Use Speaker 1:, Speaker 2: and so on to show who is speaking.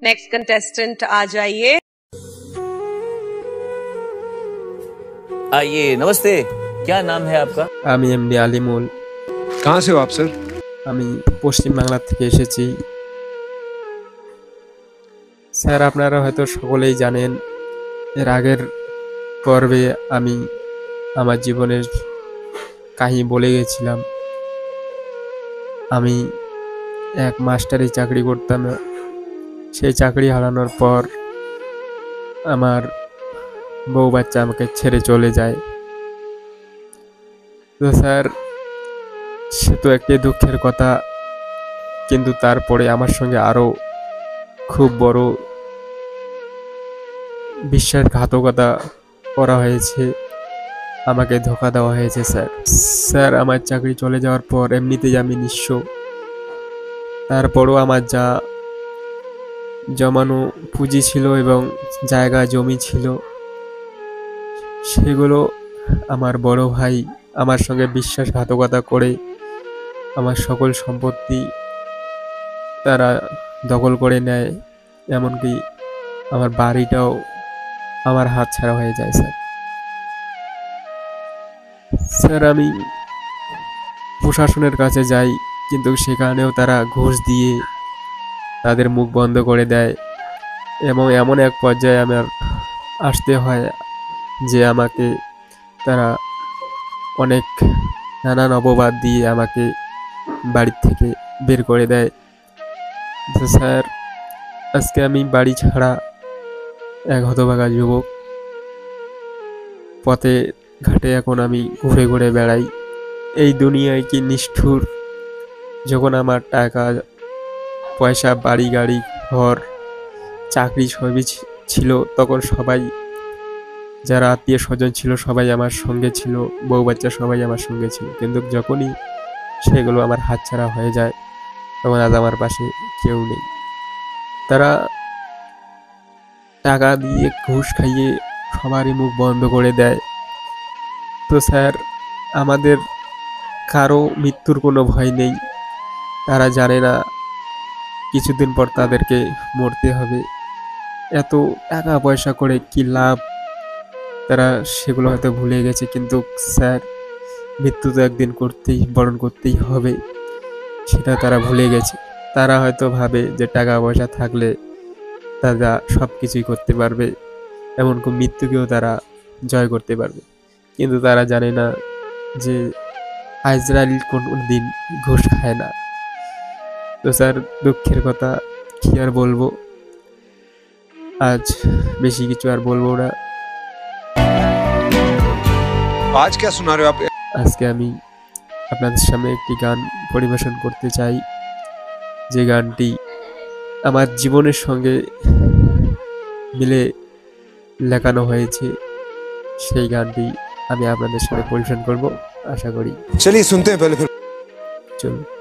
Speaker 1: Next contestant आ जाइए।
Speaker 2: आइए, नमस्ते, क्या नाम है आपका?
Speaker 3: আমি এমডি আলিমুল।
Speaker 4: कहाँ से हो आप सर?
Speaker 3: আমি পশ্চিম বাংলা থেকে এসেছি। স্যার, আপনারা হয়তো সকলেই জানেন, এর আগের পর্বে আমি আমার জীবনের কাহিনী বলে গেছিলাম। আমি এক মাস্টারি চাকরি করতাম। সেই চাকরি হারানোর পর আমার বউ বাচ্চা আমাকে ছেড়ে চলে যায়। তো স্যার, সে তো একটি দুঃখের কথা, কিন্তু তারপরে আমার সঙ্গে আরও খুব বড় বিশ্বাসঘাতকতা করা হয়েছে, আমাকে ধোঁকা দেওয়া হয়েছে স্যার। আমার চাকরি চলে যাওয়ার পর এমনিতেই আমি নিঃস্ব, তারপরও আমার যা জমানো পুঁজি ছিল এবং জায়গা জমি ছিল, সেগুলো আমার বড় ভাই আমার সঙ্গে বিশ্বাসঘাতকতা করে আমার সকল সম্পত্তি তারা দখল করে নেয়। এমনকি আমার বাড়িটাও আমার হাতছাড়া হয়ে যায় স্যার। আমি প্রশাসনের কাছে যাই, কিন্তু সেখানেও তারা ঘুষ দিয়ে তাদের মুখ বন্ধ করে দেয় এবং এমন এক পর্যায়ে আমার আসতে হয় যে আমাকে তারা অনেক নানান অপবাদ দিয়ে আমাকে বাড়ি থেকে বের করে দেয়। তো স্যার, আজকে আমি বাড়ি ছাড়া এক হতভাগা যুবক, পথে ঘাটে এখন আমি ঘুরে ঘুরে বেড়াই। এই দুনিয়ায় কি নিষ্ঠুর! যখন আমার টাকা পয়সা, বাড়ি গাড়ি, ঘর, চাকরি সবই ছিল, তখন সবাই, যারা আত্মীয় স্বজন ছিল, সবাই আমার সঙ্গে ছিল, বউ বাচ্চা সবাই আমার সঙ্গে ছিল। কিন্তু যখনই সেগুলো আমার হাতছাড়া হয়ে যায়, তখন আজ আমার পাশে কেউ নেই। তারা টাকা দিয়ে ঘুষ খাইয়ে সবারই মুখ বন্ধ করে দেয়। তো স্যার, আমাদের কারো মৃত্যুর কোনো ভয় নেই। তারা জানে না কিছুদিন পর তাদেরকে মরতে হবে। এত টাকা পয়সা করে কি লাভ, তারা সেগুলো হয়তো ভুলে গেছে। কিন্তু স্যার, মৃত্যু তো একদিন বরণ করতেই হবে, সেটা তারা ভুলে গেছে। তারা হয়তো ভাবে যে টাকা পয়সা থাকলে তারা সব কিছুই করতে পারবে, এমনকি মৃত্যুকেও তারা জয় করতে পারবে। কিন্তু তারা জানে না যে আজরাইল কোনো দিন ঘুষ খায় না। তো স্যার, দুঃখের কথা কি আর বলবো, আজ বেশি কিছু আর বলবো না।
Speaker 4: आज क्या सुना रहे हो आप?
Speaker 3: আজকে আমি আপনাদের সামনে একটি গান পরিবেশন করতে চাই, যে গানটি আমার জীবনের সঙ্গে মিলে লেখানো হয়েছে। সেই গানটি আমি আপনাদের সামনে পরিবেশন করব, আশা করি।
Speaker 4: चलिए सुनते हैं पहले फिर।
Speaker 3: চলুন।